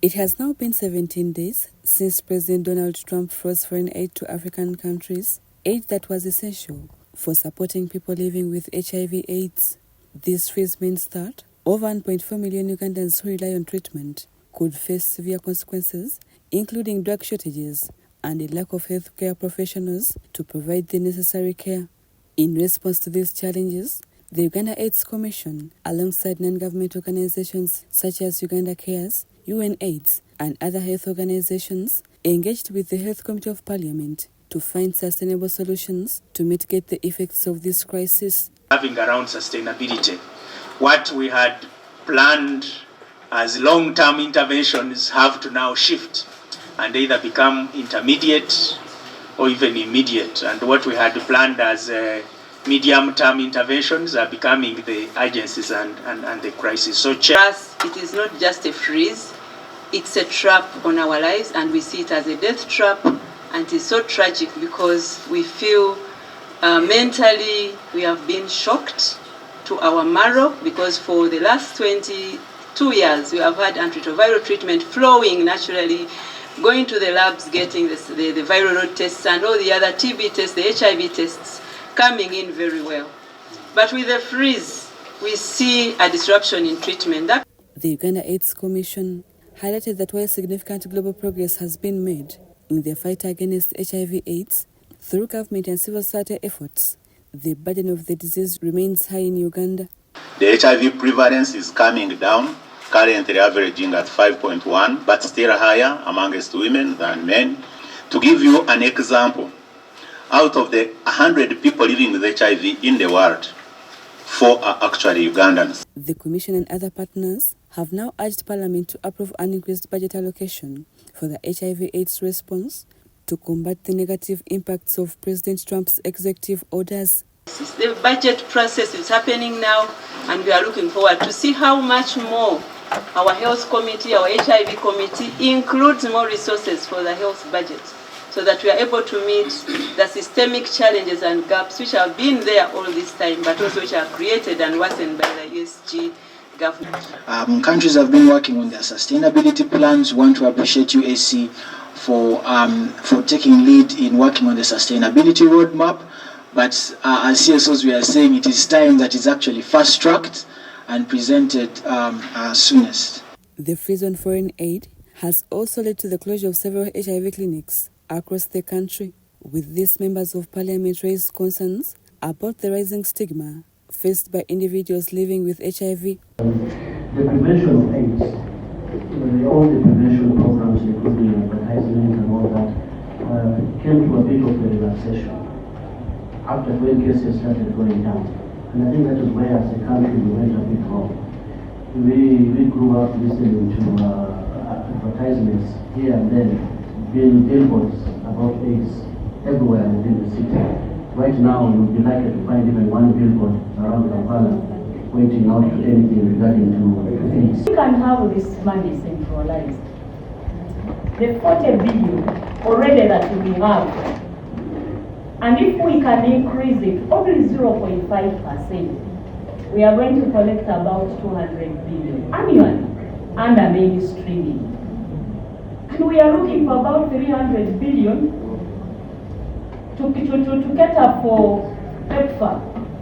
It has now been 17 days since President Donald Trump froze foreign aid to African countries, aid that was essential for supporting people living with HIV/AIDS. This freeze means that over 1.4 million Ugandans who rely on treatment could face severe consequences, including drug shortages and a lack of healthcare professionals to provide the necessary care. In response to these challenges, the Uganda AIDS Commission, alongside non-government organizations such as Uganda Cares, UNAIDS, and other health organizations, engaged with the Health Committee of Parliament to find sustainable solutions to mitigate the effects of this crisis. Having around sustainability, what we had planned as long-term interventions have to now shift and either become intermediate or even immediate. And what we had planned as medium-term interventions are becoming the urgencies and the crisis. So for us, it is not just a freeze, it's a trap on our lives, and we see it as a death trap, and it's so tragic because we feel mentally we have been shocked to our marrow, because for the last 22 years we have had antiretroviral treatment flowing naturally, going to the labs, getting the viral load tests and all the other TB tests, the HIV tests coming in very well. But with the freeze, we see a disruption in treatment. The Uganda AIDS Commission highlighted that while significant global progress has been made in the fight against HIV/AIDS through government and civil society efforts, the burden of the disease remains high in Uganda. The HIV prevalence is coming down, currently averaging at 5.1, but still higher amongst women than men. To give you an example, out of the 100 people living with HIV in the world, 4 are actually Ugandans. The Commission and other partners have now urged Parliament to approve an increased budget allocation for the HIV/AIDS response to combat the negative impacts of President Trump's executive orders. The budget process is happening now, and we are looking forward to see how much more our health committee, our HIV committee, includes more resources for the health budget, so that we are able to meet the systemic challenges and gaps which have been there all this time, but also which are created and worsened by the USG government. Countries have been working on their sustainability plans. We want to appreciate UAC for taking lead in working on the sustainability roadmap. But as CSOs, we are saying it is time that is actually fast-tracked and presented soonest. The freeze on foreign aid has also led to the closure of several HIV clinics across the country. With this, members of Parliament raised concerns about the rising stigma faced by individuals living with HIV. The prevention of AIDS, all the prevention programs, including advertisement and all that, came to a bit of a relaxation after when cases started going down. And I think that is where, as a country, we went a bit wrong. We grew up listening to advertisements here and then, billboards about AIDS everywhere within the city. Right now, you would be likely to find even one billboard around Kampala pointing out to anything regarding to AIDS. We can have this money centralized. The 40 billion already that we have, and if we can increase it only 0.5%, we are going to collect about 200 billion annually under mainstreaming. And we are looking for about 300 billion to cater for PEPFAR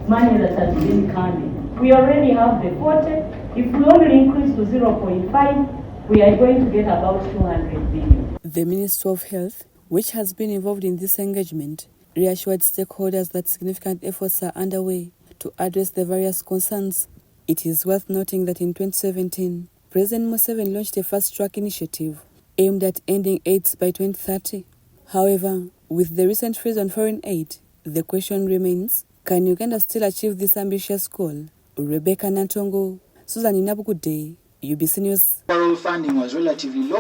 money that has been coming. We already have the 40. If we only increase to 0.5, we are going to get about 200 billion. The Ministry of Health, which has been involved in this engagement, reassured stakeholders that significant efforts are underway to address the various concerns. It is worth noting that in 2017, President Museveni launched a fast-track initiative aimed at ending AIDS by 2030. However, with the recent freeze on foreign aid, the question remains, can Uganda still achieve this ambitious goal? Rebecca Nantongo, Susan Inabukude, UBC News. Federal funding was relatively low.